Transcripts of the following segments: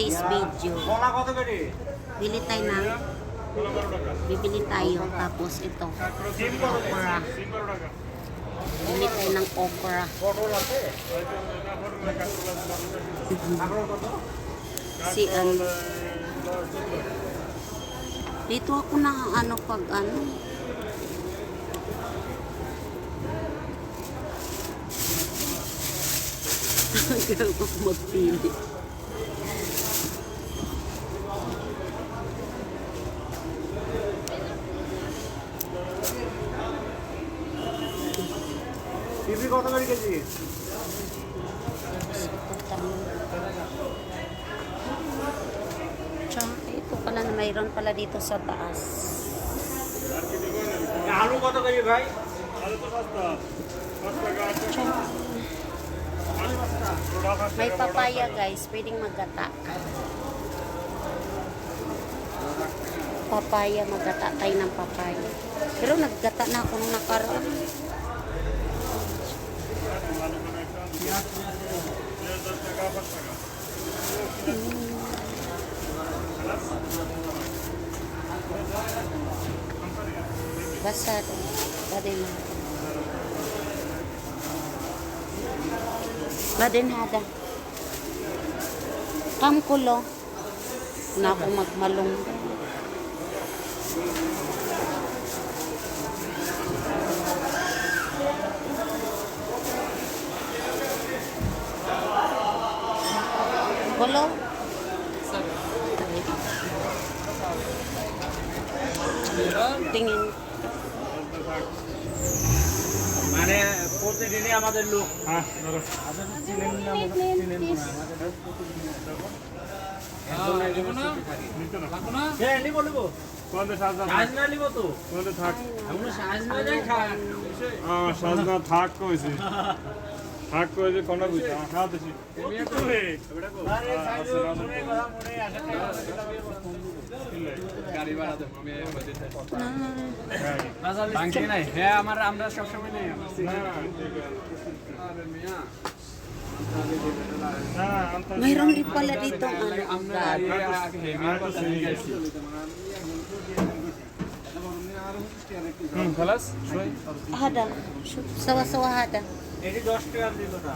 today's video. Bili tayo ng bibili tayo. Tapos ito, okra. Bili tayo ng okra. Si ano. Dito ako na ano pag ano. Kaya ako magpili. TV কত করে KG? Tsaka ito pala na mayroon pala dito sa taas. আলু কত কেজি ভাই? May papaya guys, pwedeng maggata. Papaya, maggata tayo ng papaya. Pero naggata na ako nung nakaraan. Basta Badin hada. Kamkulo. Na ako magmalong. Kulo. Tingin. মানে প্রতিদিনই আমাদের লোক চিনেন না চিনেন না হ্যাঁ নিব নিব সাজনা নিব তো থাক আমরা সাজনা যাই খাই সাজনা থাক কইছি থাক কইছে কোনটা বুঝা খাওয়া দিছি আরে সাইজো মনে কথা মনে আসে গাড়ি ভাড়া দেব আমি বাজেট বাংকি নাই হ্যাঁ আমরা সব সময় নেই আরে মিয়া Mayroon din pala dito ang আমরা خلاص شوي hada. Sawa-sawa hada. এটি 10 টাকা দিল না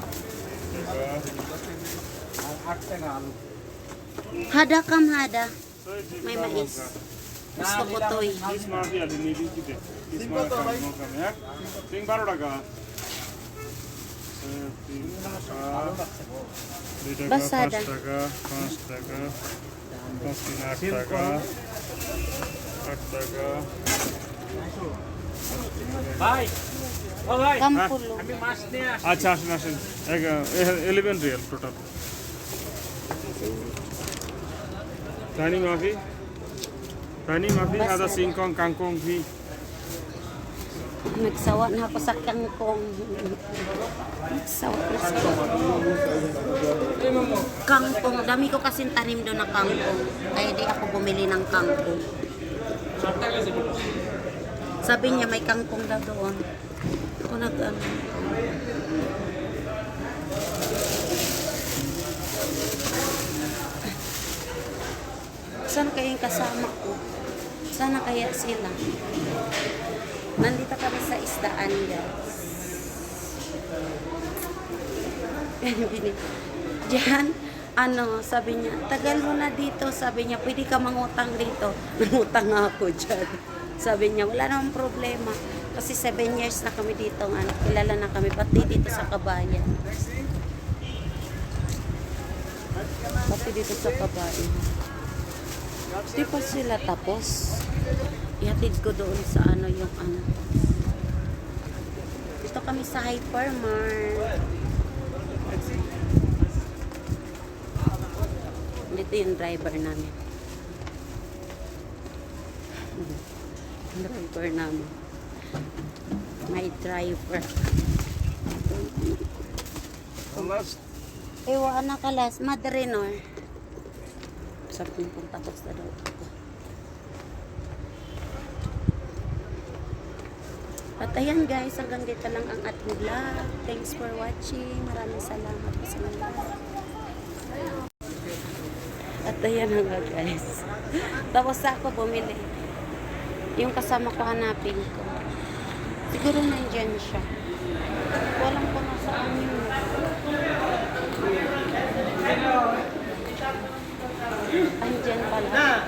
আর 8 টাকা আলু Hada kam hada. May mais. Gusto ko to eh. কিসমা দিয়া দিনি দিতে কিসমা কাম এক 12 টাকা Basada. 5 টাকা 5 টাকা 8 টাকা 8 টাকা ভাই ও ভাই Kampulo. আমি মাছ নিয়ে আসি আচ্ছা আসেন আসেন 11 Real total Tani mafi ada singkong kangkong fi Nagsawa na ako sa kangkong. Nagsawa na sa kangkong. Dami ko kasing tanim doon na kangkong. Kaya di ako bumili ng kangkong. Sabi niya may kangkong daw doon. Ako nag-ano. Saan kayong kasama ko? Sana kaya sila? Nandito kami sa isdaan, guys. Diyan, sabi niya, tagal mo na dito. Sabi niya, pwede ka mangutang dito. Nangutang ako dyan. Sabi niya, wala namang problema. Kasi 7 years na kami dito. Kilala na kami, pati dito sa Kabayan. Pati dito sa Kabayan. Di pa sila tapos. Ihatid ko doon sa yung Dito kami sa Hypermart. Dito yung driver namin. Driver namin. May driver. Ewa anak kalas, madre no. Sabi kong tapos na daw ako. At ayan guys, hanggang dito lang ang ating vlog. Thanks for watching. Maraming salamat sa mga. ayan na nga guys. Tapos ako bumili. Yung kasama ko hanapin ko. Siguro nandyan siya. Walang ko na saan yun. Andyan pala.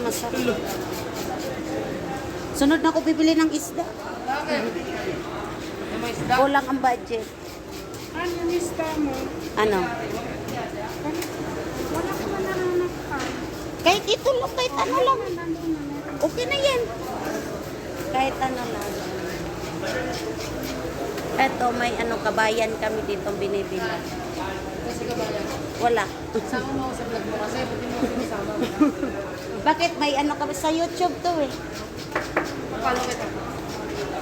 Masarap. Sunod na ako bibili ng isda. Kulang ang budget. Ano yung isda mo? Ano? Wala ka ba nananak ka? Kahit ito lang, kahit ano lang. Okay na yan. Kahit ano lang. Eto, may ano, kabayan kami dito binibili. Kasi ka ba yan? Wala. Sama mo ako sa vlog mo kasi pati mo ako sama mo. Bakit may ano kami sa YouTube to eh? Papalo kita.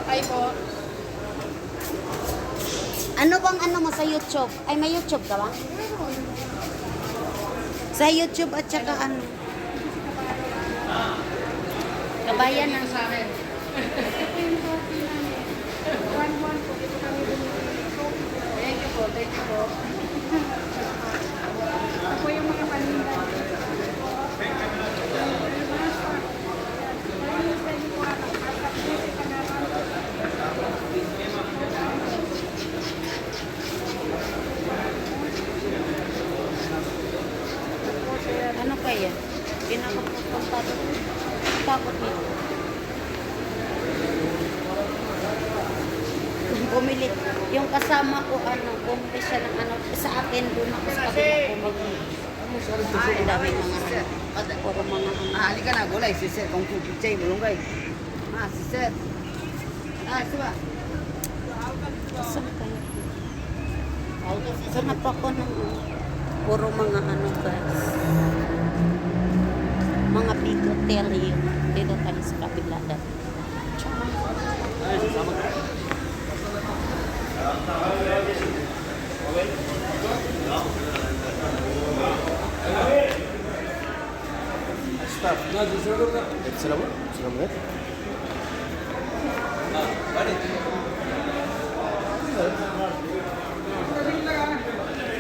Ay po. Ano bang ano mo sa YouTube? Ay, may YouTube ka ba? Sa YouTube at saka ano? Kabayan ng Sa akin. Ito yung coffee namin. 1-1 po. Ito kami bumili. Thank you po. Thank you po. Ito po yung mga paninda. ano kaya? Pinakapunta doon. Takot nito. Bumili. Yung kasama ko, ano, bumili siya ng ano, sa akin, doon ako sa kabila bumili. Ang daming mga ano, puro mga ano. halika na, gulay, siset, kung kupichay, bulunggay. Siset. Siba. Saan kaya? Hanap ako ng puro mga ano guys. Mga picotelio. Dito tayo sa kabila dati.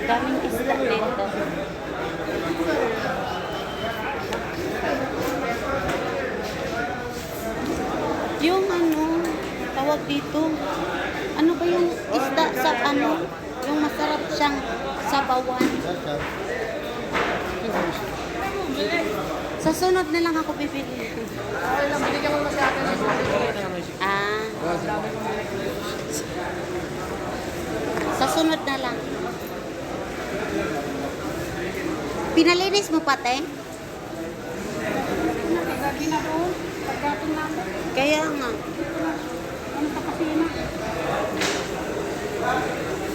Daming isla dito. Yung ano, tawag dito, ano ba yung isda sa ano, yung masarap siyang sabawan. Sa sunod na lang ako bibili. Ay, lang, hindi ka mo masyado. Ah. Sa sunod na lang. Pinalinis mo pate? Nagagabi na doon. Pagkatong namin. Kaya nga. Ano pa kasi na?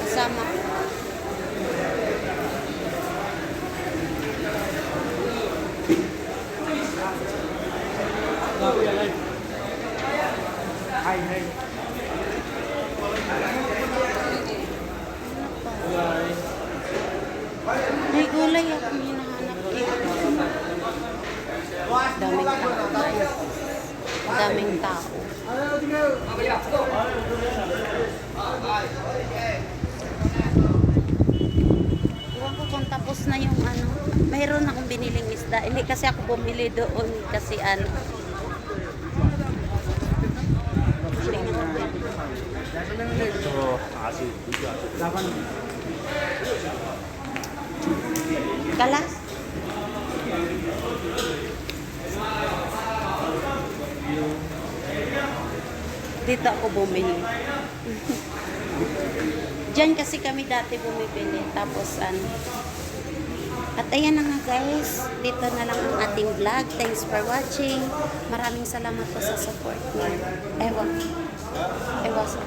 Kasama ko. May gulay akong hinahanap eh. Daming tao. Iwan ko kung tapos na yung ano. Mayroon akong biniling isda. Hindi kasi ako bumili doon kasi ano. Kalas? Dito ako bumili. Diyan kasi kami dati bumibili. Tapos ano. At ayan na nga guys. Dito na lang ang ating vlog. Thanks for watching. Maraming salamat po sa support niyo. Ewan. Ewan sa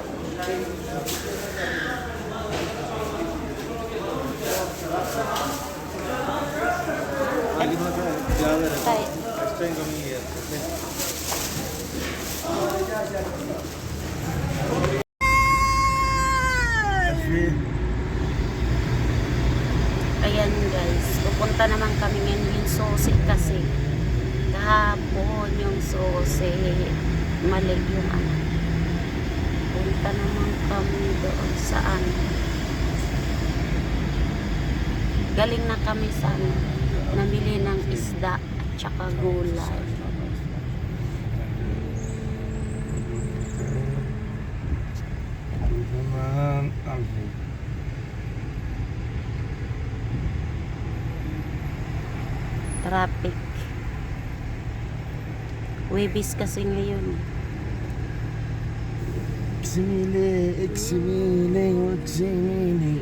tayo. Next time coming here. Okay. susi. Mali yung ano. Punta naman kami doon saan. Galing na kami sa ano. Namili ng isda at saka gulay. Naman ang Traffic. Webis kasi ngayon. Eksimile, eksimile, eksimile.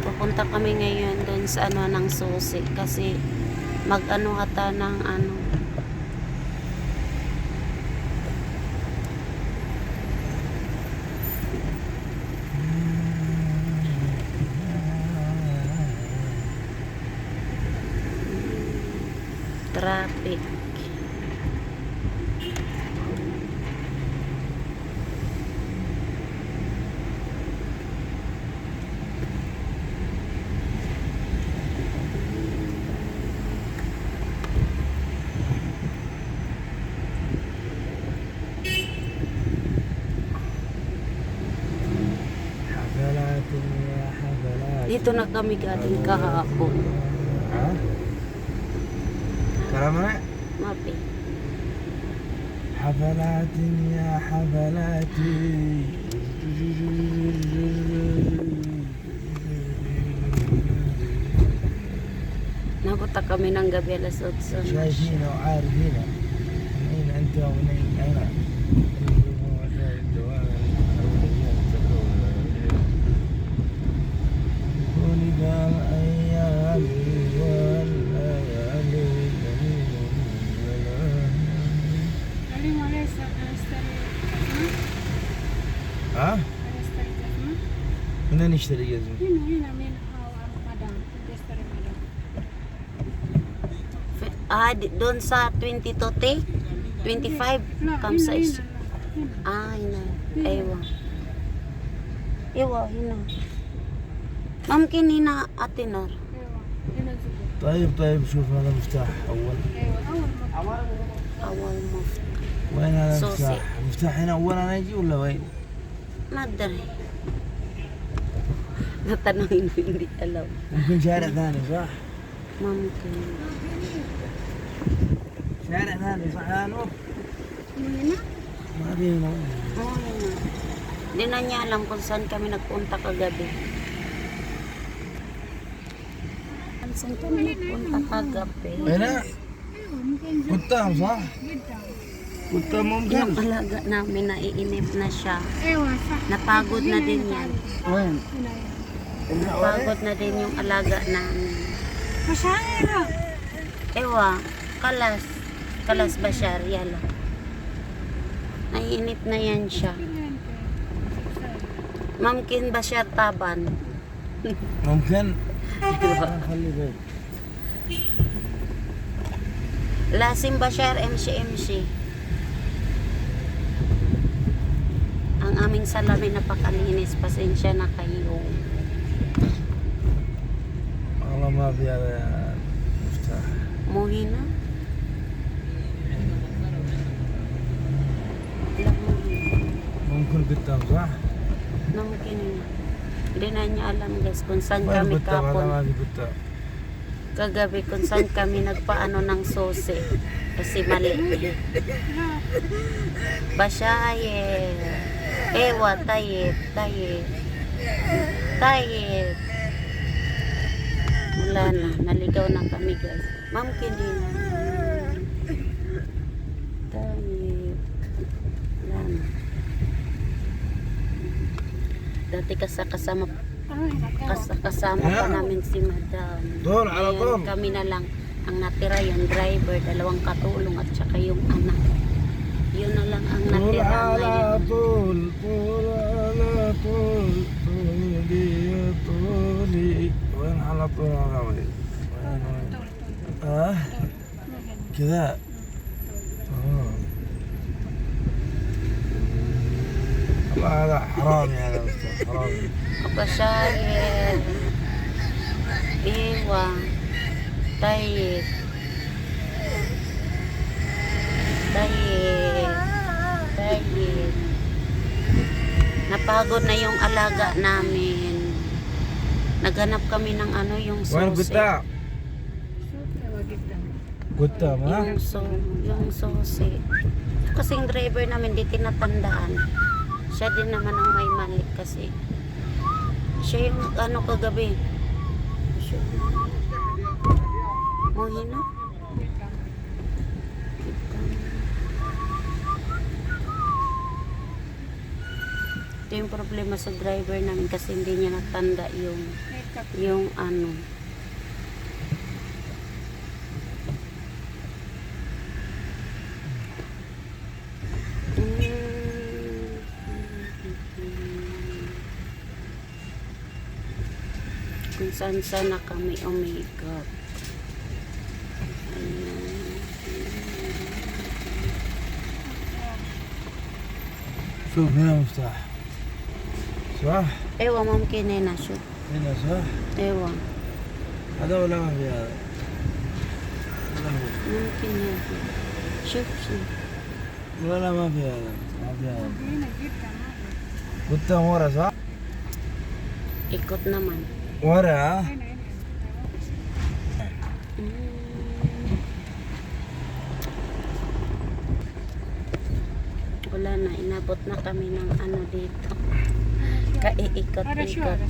Pupunta kami ngayon doon sa ano ng susi kasi mag-ano ata ng ano. Traffic. حفلات يا حفلات. Dito na kami galing kahapon. ها؟ كلامنا Mapi. حفلات يا حفلاتي. Napunta kami ng gabi alas 8. شايفين وعارفين من أين أنت ومن أين أنا. ولد الأيام والليالي Galing wala sa Alistari. ها؟ Alistari Jasma. من أين نشتري جزمة؟ Hina min madam. Alistari madam. Doon sa 22 te? 25? Kam sa is. Hina. Ewa. Ewa, hina. Mungkin hina atinor. Hina zubo. طيب طيب شوف هذا مفتاح أول. Awal mo. وين هذا صوصي. المفتاح؟ المفتاح هنا أول أنا أجي ولا وين؟ Madre. Natanongin mo hindi alam. ممكن شارع ثاني صح؟ Mungkin. شارع ثاني صح يا نور؟ Hina? ما أدري هنا. Oo na. Hindi na niya alam kung saan kami nagpunta kagabi. Saan kami nagpunta kagabi? هنا Mungkin قدام صح؟ jidda. قدام Yung ممكن. alaga namin naiinip na siya. Ewa sa. Napagod na din yan. وين؟ Hina yan. Napagod na din yung alaga namin. Masyara. Ewa, kalas. Kalas Bashar, yala. Naiinip na yan siya. Mamkin Bashar Taban. ممكن. خلي بالك. Lasim Bashar MC. Ang aming salamin napakalinis. Pasensya na kayo. والله ما في هذا مفتاح. Muhi na. ممكن قدام صح؟ Mungkin hindi na niya alam guys kung saan وين kami قدام؟ هذا kapon. ما في قدام. Kagabi kung saan kami nagpaano ng susi. Kasi mali. Bashaye. Ewa, tayip. Wala na. Naligaw na kami guys. Ma'am, kinin. Tayip. Wala na. Dati kasama pa namin si Madam. طول على Ngayon, طول. kami na lang ang natira, yung driver, 2 katulong at saka yung anak. Yun na lang ang طول natira على ngayon. طول طول على طول طولي يا طولي. وين على طول هذا وين؟ كذا. والله هذا حرامي هذا. خلاص بشاير. ايوه طيب طيب طيب. Napagod na yung alaga namin. Naghanap kami ng ano, yung وين susi. قطة؟ قطة ما؟ Yung susi. Kasing driver namin di tinatandaan. Siya din naman ang may mali kasi. Siya yung ano kagabi. Siya. Mohina? Ito yung problema sa driver namin kasi hindi niya natanda yung ano. Kung saan saan na kami umikot. شوف هنا مفتاح صح؟ Ewa mungkin na shoot. هنا صح؟ Ewa. هذا ولا ما في هذا؟ هذا هو. Mungkin yan. Shoot siya. ولا ما في هذا ما في هذا قطة ورا صح؟ Ikot naman. ورا ها؟ Wala na, inabot na kami ng ano dito. Kaiikot-ikot.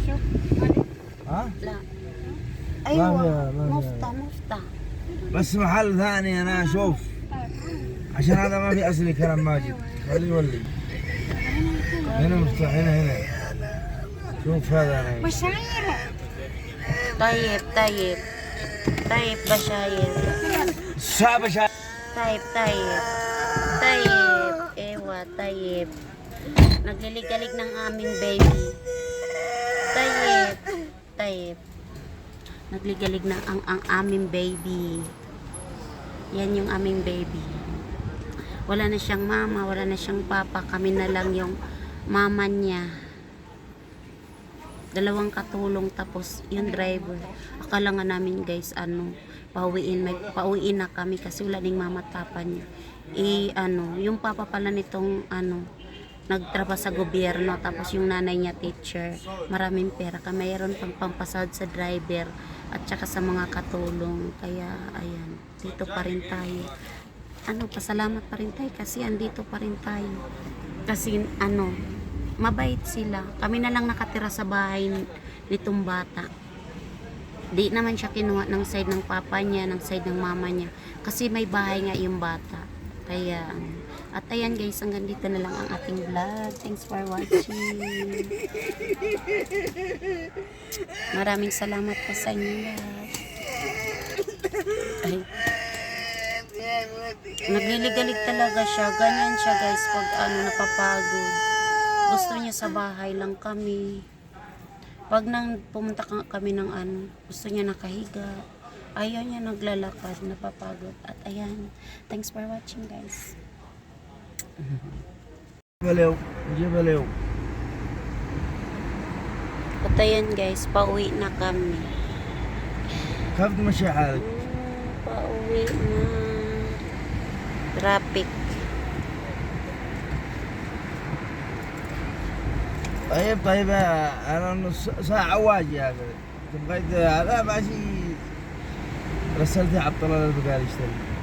ها؟ La. ما Aywa, فيها- ما فيها. mufta. بس محل ثاني انا اشوف عشان هذا ما في اصلي كلام ماجد خليه يولي هنا مفتاح هنا شوف هذا انا Tayip. Tayip ba Shayir? الشعب شايف Tayip. Ewa, tayip. Nagliligalig ng aming baby. Tayip. Nagligalig na ang aming baby. Yan yung aming baby. Wala na siyang mama, wala na siyang papa. Kami na lang yung mama niya. Dalawang katulong tapos yung driver. Akala nga namin guys, pauwiin na kami kasi wala ding mama at papa niya. Yung papa pala nitong nagtrabaho sa gobyerno tapos yung nanay niya teacher. Maraming pera ka, mayroon pang pampasahod sa driver at saka sa mga katulong. Kaya ayan, dito pa rin tayo. Pasalamat pa rin tayo kasi andito pa rin tayo. Kasi mabait sila. Kami na lang nakatira sa bahay nitong bata. Di naman siya kinuha ng side ng papa niya, ng side ng mama niya. Kasi may bahay nga yung bata. Kaya, at ayan guys, hanggang dito na lang ang ating vlog. Thanks for watching. Maraming salamat po sa inyo lahat. Ay. Nagliligalig talaga siya. Ganyan siya guys pag napapagod. Gusto niya sa bahay lang kami. Pag pumunta kami ng gusto niya nakahiga. Ayaw niya naglalakad, napapagod. At ayan, thanks for watching guys. جبليو At ayan guys, pauwi na kami. كيف تمشي حالك؟ Pauwi na. Traffic. طيب انا نص ساعة واجي هذا تبغى هذا ماشي رسلتي على الطلال البقالي يشتري